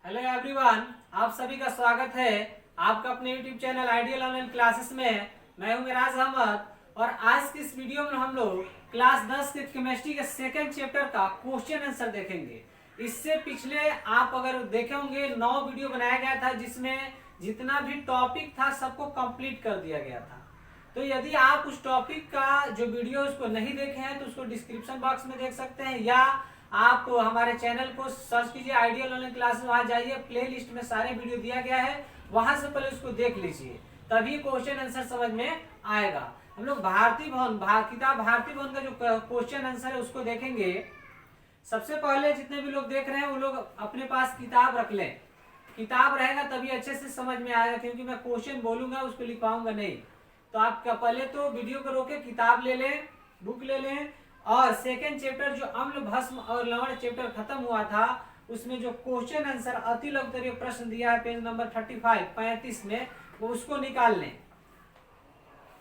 Hello everyone, आप सभी का स्वागत है आपका अपने YouTube channel ideal online classes में। मैं हूं मिराज अहमद और आज की इस वीडियो में हम लोग क्लास 10 के केमिस्ट्री के सेकंड चैप्टर का क्वेश्चन आंसर देखेंगे। इससे पिछले आप अगर देखे होंगे 9 वीडियो बनाया गया था जिसमें जितना भी टॉपिक था सबको कंप्लीट कर दिया गया था। तो यदि आप उस टॉपिक का जो वीडियो उसको नहीं देखे हैं तो उसको डिस्क्रिप्शन बॉक्स में देख सकते हैं, या आप हमारे चैनल को सर्च कीजिए आइडियल ऑनलाइन क्लासेस, वहां जाइए, प्ले लिस्ट में सारे वीडियो दिया गया है, वहां से पहले उसको देख लीजिए, तभी क्वेश्चन आंसर समझ में आएगा। हम लोग भारतीय भवन किताब भारतीय भवन का जो क्वेश्चन आंसर है उसको देखेंगे। सबसे पहले जितने भी लोग देख रहे हैं वो लोग अपने पास किताब रख लें। किताब रहेगा तभी अच्छे से समझ में आएगा, क्योंकि मैं क्वेश्चन बोलूंगा उसको लिखवाऊंगा नहीं। तो आप पहले तो वीडियो को रोके किताब ले लें, बुक ले लें, और सेकेंड चैप्टर जो अम्ल भस्म और लवण चैप्टर खत्म हुआ था उसमें जो क्वेश्चन आंसर अति लघुत्तरीय प्रश्न दिया है पेज नंबर 35 में, वो उसको निकाल लें।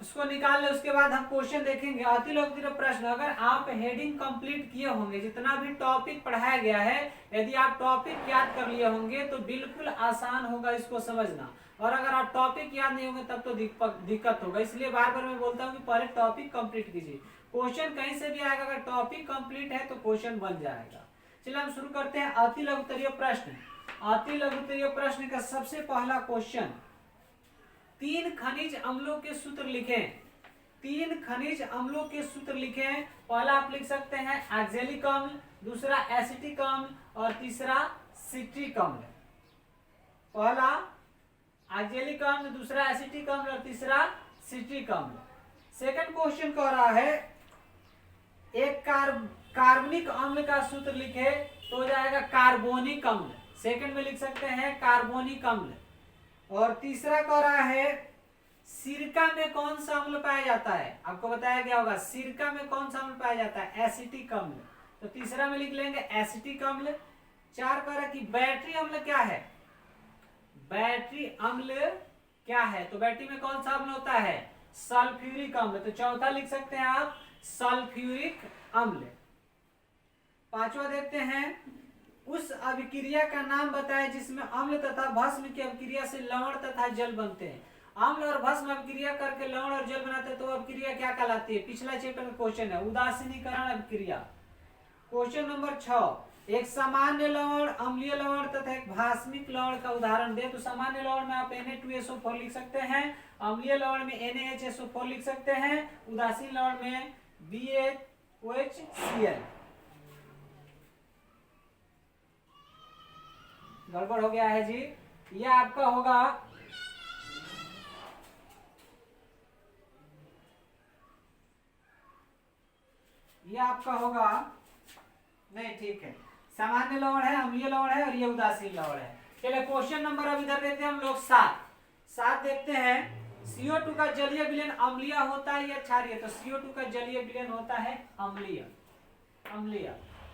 उसके बाद हम क्वेश्चन देखेंगे। अति लघुत्तरीय प्रश्न, अगर आप हेडिंग कंप्लीट किए होंगे, जितना भी टॉपिक पढ़ाया गया है, यदि आप टॉपिक याद कर लिए होंगे तो बिल्कुल आसान होगा इसको समझना, और अगर आप टॉपिक याद नहीं होंगे तब तो दिक्कत होगा। इसलिए बार बार मैं बोलता हूँ कि पहले टॉपिक कंप्लीट कीजिए। क्वेश्चन कहीं से भी आएगा, अगर टॉपिक कंप्लीट है तो क्वेश्चन बन जाएगा। चलिए हम शुरू करते हैं। अति लघुत्तरीय प्रश्न। अति लघुत्तरीय प्रश्न का सबसे पहला क्वेश्चन, 3 खनिज अम्लों के सूत्र लिखें। 3 खनिज अम्लों के सूत्र लिखें। पहला आप लिख सकते हैं ऑक्जेलिक अम्ल, दूसरा एसिटिक अम्ल और तीसरा सिट्रिक अम्ल। पहला ऑक्जेलिक अम्ल, दूसरा एसिटिक अम्ल और तीसरा सिट्रिक अम्ल। सेकंड क्वेश्चन कह रहा है एक कार्बनिक अम्ल का सूत्र लिखे, तो हो जाएगा कार्बोनिक अम्ल। सेकंड में लिख सकते हैं कार्बोनिक अम्ल। और तीसरा कह रहा है सिरका में कौन सा अम्ल पाया जाता है, आपको बताया गया होगा सिरका में कौन सा अम्ल पाया जाता है, एसिटिक अम्ल। तो तीसरा में लिख लेंगे एसिटिक अम्ल। 4 कह रहा है कि बैटरी अम्ल क्या है, बैटरी अम्ल क्या है, तो बैटरी में कौन सा अम्ल होता है, सल्फ्यूरिक अम्ल। तो चौथा लिख सकते हैं आप सल्फ्यूरिक अम्ल। 5वां देखते हैं, उस अभिक्रिया का नाम बताएं जिसमें अम्ल तथा भस्म की अभिक्रिया से लवण तथा जल बनते हैं। अम्ल और भस्म अभिक्रिया करके लवण और जल बनाते हैं, तो अभिक्रिया क्या कहलाती है, पिछला चैप्टर का क्वेश्चन है, उदासीनीकरण अभिक्रिया। क्वेश्चन नंबर 6, एक सामान्य लवण, अम्लीय लवण तथा एक भास्मिक लवण का उदाहरण दे। तो सामान्य लवण में आप Na2SO4 लिख सकते हैं, अम्लीय लवण में NaHSO4 लिख सकते हैं, उदासीन लवण में BaOHCl। गड़बड़ हो गया है जी, ये आपका होगा नहीं, ठीक है, सामान्य लवण है, अम्लीय लवण है और ये उदासीन लवण है। चलिए क्वेश्चन नंबर अब इधर देते हैं हम लोग 7 देखते हैं। CO2 का जलीय विलयन अम्लीय होता है या क्षारीय, तो CO2 का जलीय विलयन होता है अम्लीय।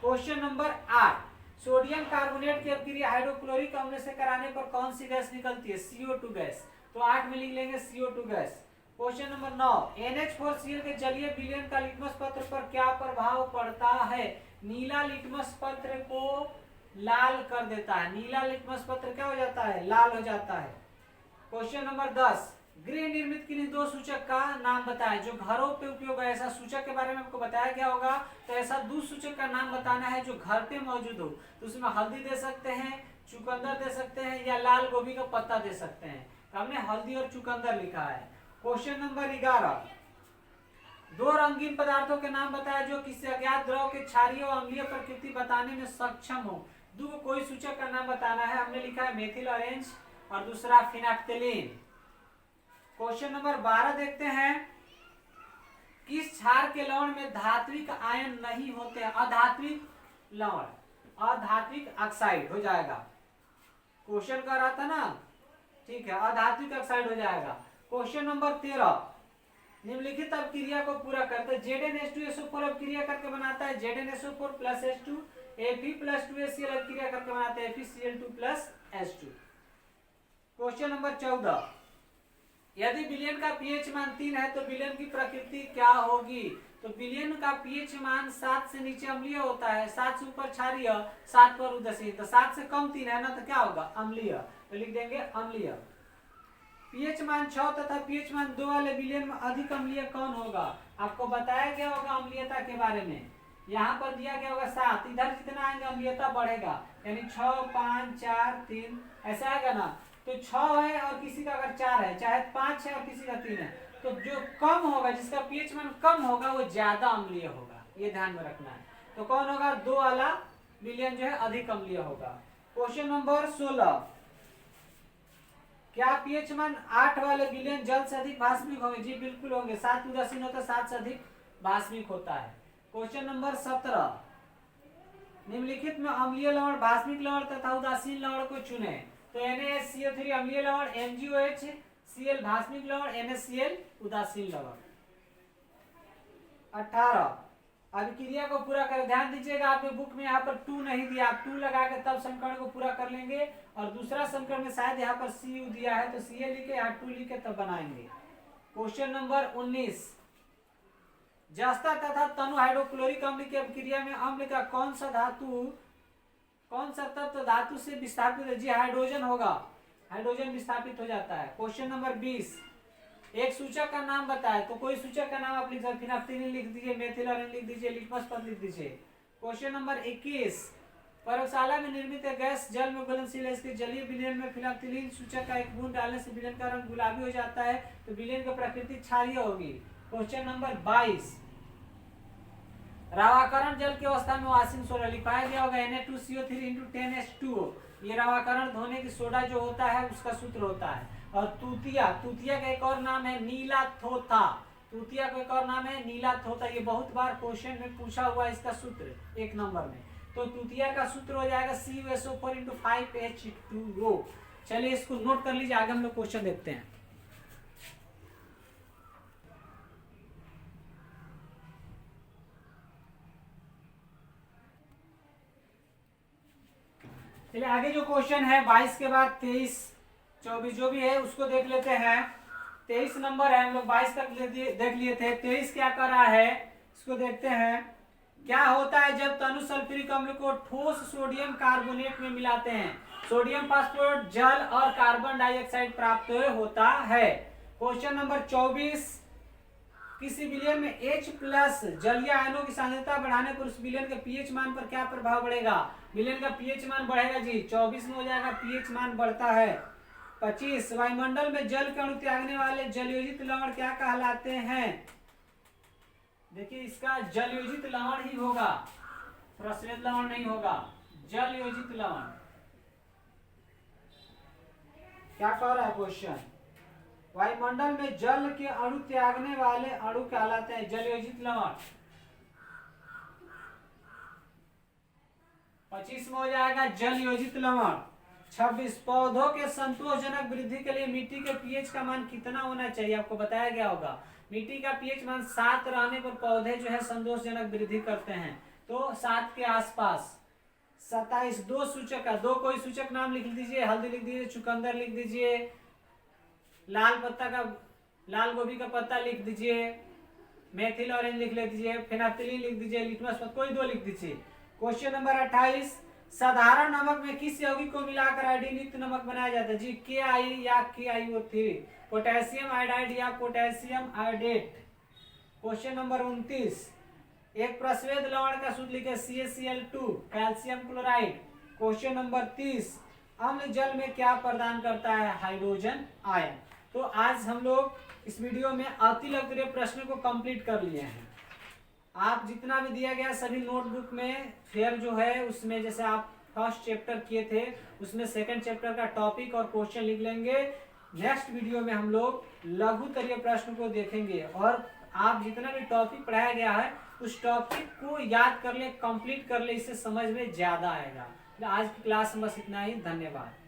क्वेश्चन नंबर 8, सोडियम कार्बोनेट की अभिक्रिया हाइड्रोक्लोरिक अम्ल से कराने पर कौन सी गैस निकलती है, CO2 गैस। तो 8 में लिख लेंगे CO2 gas. Question number 9, NH4Cl के जलीय विलयन का लिटमस पत्र पर क्या प्रभाव पड़ता है। नीला लिटमस पत्र को लाल कर देता है, नीला लिटमस पत्र क्या हो जाता है, लाल हो जाता है। क्वेश्चन नंबर 10, गृह निर्मित किन्हीं 2 सूचक का नाम बताएं जो घरों पे उपयोग है। ऐसा सूचक के बारे में आपको बताया गया होगा, तो ऐसा 2 सूचक का नाम बताना है जो घर पे मौजूद हो। तो उसमें हल्दी दे सकते हैं, चुकंदर दे सकते हैं, या लाल गोभी का पत्ता दे सकते हैं। तो हमने हल्दी और चुकंदर लिखा है। क्वेश्चन नंबर 11, 2 रंगीन पदार्थों के नाम बताया जो किसी अज्ञात द्रव के क्षारीय और अम्लीय प्रकृति बताने में सक्षम हो। कोई सूचक का नाम बताना है। हमने लिखा है मेथिल ऑरेंज और दूसरा फिनाफ्थेलिन। क्वेश्चन नंबर 12 देखते हैं, किस क्षार के लवण में धात्विक आयन नहीं होते, अधात्विक लवण, अधात्विक ऑक्साइड हो जाएगा। क्वेश्चन कर रहा था ना, ठीक है, अधात्विक ऑक्साइड हो जाएगा। क्वेश्चन नंबर 13, निम्नलिखित अभिक्रिया को पूरा करते ZnH2SO4 अभिक्रिया करके बनाता है ZnSO4 + H2, Fe + 2HCl अभिक्रिया करके बनाता है FeCl2 + H2। क्वेश्चन नंबर 14, यदि विलयन का पीएच मान 3 है तो विलयन की प्रकृति क्या होगी। तो विलयन का पीएच मान 7 से नीचे अम्लीय होता है, 7 से ऊपर क्षारीय, 7 पर उदासीन। तो 7 से कम 3 है ना, तो क्या होगा, अम्लीय। तो लिख देंगे अम्लीय। पीएच मान 6 तथा पीएच मान 2 वाले विलयन में अधिक अम्लीय कौन होगा? आपको बताया गया होगा अम्लीयता के बारे में। यहाँ पर दिया गया होगा 7, इधर जितना आएंगे अम्लीयता बढ़ेगा, यानी 6, 5, 4, 3 ऐसा आएगा ना। तो 6 है और किसी का अगर 4 है, चाहे 5 है और किसी का 3 है, तो जो कम होगा, जिसका पीएच मान कम होगा, वो ज्यादा अम्लीय होगा, ये ध्यान में रखना है। तो कौन होगा? 2 वाला विलयन जो है अधिक अम्लीय होगा। क्वेश्चन नंबर 16, क्या पीएच मान 8 वाले विलयन जल से अधिक भास्मिक होंगे? जी बिल्कुल होंगे, 7 उदासीन होता है, 7 से अधिक भास्मिक होता है। क्वेश्चन नंबर 17, निम्नलिखित में अम्लीय लवण, भास्मिक लवण तथा उदासीन लवण को चुने। तो NaCO3 अम्लीय लवण, MgOH भास्मिक लवण, NaCl उदासीन लवण। 18, अभिक्रिया को पूरा कर, ध्यान दीजिएगा आपके बुक में यहाँ पर 2 नहीं दिया, आप 2 लगा के तब समीकरण को पूरा कर लेंगे। और दूसरा समीकरण में शायद यहाँ पर Cu दिया है, तो Cl लिखे, यहाँ 2 लिखे, तब बनाएंगे। क्वेश्चन नंबर 19, जस्ता तथा तनु हाइड्रोक्लोरिक अम्ल की अभिक्रिया में अम्ल का कौन सा तत्व धातु से विस्थापित है? जी हाइड्रोजन होगा, हाइड्रोजन विस्थापित हो जाता है। क्वेश्चन नंबर 20, एक सूचक का नाम बताए। तो कोई सूचक का नाम आप लिख सकते, फिनाफ्थिलीन लिख दीजिए, मेथिओनिन लिख दीजिए, लिटमस पद लिख दीजिए। क्वेश्चन नंबर 21, प्रयोगशाला में निर्मित गैस जल में घुलनशील है, इसके जलीय विलयन में फिनाफ्थिलीन सूचक का एक बूंद डालने से विलयन का रंग गुलाबी हो जाता है, तो विलयन की प्रकृति क्षारीय होगी। क्वेश्चन नंबर 22, रवाकरण जल की अवस्था में आसीन सोडा लिखाया गया होगा Na2CO3 × 10H2O। ये रवाकरण धोने की सोडा जो होता है उसका सूत्र होता है। और तूतिया का एक और नाम है नीला थोथा, तूतिया का एक और नाम है नीला थोथा। ये बहुत बार क्वेश्चन में पूछा हुआ है इसका सूत्र 1 नंबर में। तो तूतिया का सूत्र हो जाएगा CuSO4 × 5H2O। चलिए इसको नोट कर लीजिए, आगे हम लोग क्वेश्चन देखते हैं। चलिए आगे जो क्वेश्चन है 22 के बाद 23, 24 जो भी है उसको देख लेते हैं। 23 नंबर है, हम लोग 22 तक देख लिए थे। 23 क्या कर रहा है, इसको देखते हैं। क्या होता है जब तनु सल्फ्यूरिक अम्ल को ठोस सोडियम कार्बोनेट में मिलाते हैं? सोडियम फास्फोरेट जल और कार्बन डाइऑक्साइड प्राप्त होता है। क्वेश्चन नंबर 24, किसी विलयन में H+ जलीय आयनों की सांद्रता बढ़ाने पर उस विलयन के पीएच मान पर क्या प्रभाव बढ़ेगा? विलयन का पीएच मान बढ़ेगा जी, 24 में हो जाएगा, पीएच मान बढ़ता है। 25, वायुमंडल में जल के अणु त्यागने वाले जलयोजित लवण क्या कहलाते हैं? देखिए इसका जलयोजित लवण ही होगा, प्रस्वेद लवण नहीं होगा, जलयोजित लवण। क्या कह रहा है क्वेश्चन? वायुमंडल में जल के अणु त्यागने वाले अणु कहलाते हैं जलयोजित लवण। 25 में हो जाएगा जलयोजित लवण। 26, पौधों के संतोषजनक वृद्धि के लिए मिट्टी के पीएच का मान कितना होना चाहिए? आपको बताया गया होगा मिट्टी का पीएच मान 7 रहने पर पौधे जो है संतोषजनक वृद्धि करते हैं, तो 7 के आसपास। 27, 2 सूचक का, 2 कोई सूचक नाम लिख दीजिए, हल्दी लिख दीजिए, चुकंदर लिख दीजिए, लाल गोभी का पत्ता लिख दीजिए, मेथिल ऑरेंज लिख दीजिए, फिनाफ्थिलीन लिख दीजिए, लिटमस पद कोई 2 लिख दीजिए। क्वेश्चन नंबर 28, साधारण नमक में किस यौगिक को मिलाकर आयोडीन युक्त नमक बनाया जाता है? जी KI या KiO3, पोटेशियम आयोडाइड या पोटेशियम आयोडेट। क्वेश्चन नंबर 29, एक प्रस्वेद लवण का सूत्र लिखे CaCl2, calcium chloride. Question number 30, अम्ल जल में क्या प्रदान करता है? Hydrogen ion. तो आज हम लोग इस वीडियो में अतिलग्न प्रश्न को कंप्लीट कर लिए हैं। आप जितना भी दिया गया सभी नोटबुक में फिर जो है उसमें जैसे आप फर्स्ट चैप्टर किए थे उसमें सेकंड चैप्टर का टॉपिक और क्वेश्चन लिख लेंगे। नेक्स्ट वीडियो में हम लोग लघुतरीय प्रश्न को देखेंगे और आप जितना भी टॉपिक पढ़ाया गया है उस टॉपिक को याद कर ले, कंप्लीट कर ले, इससे समझ में ज्यादा आएगा। आज की क्लास में बस इतना ही, धन्यवाद।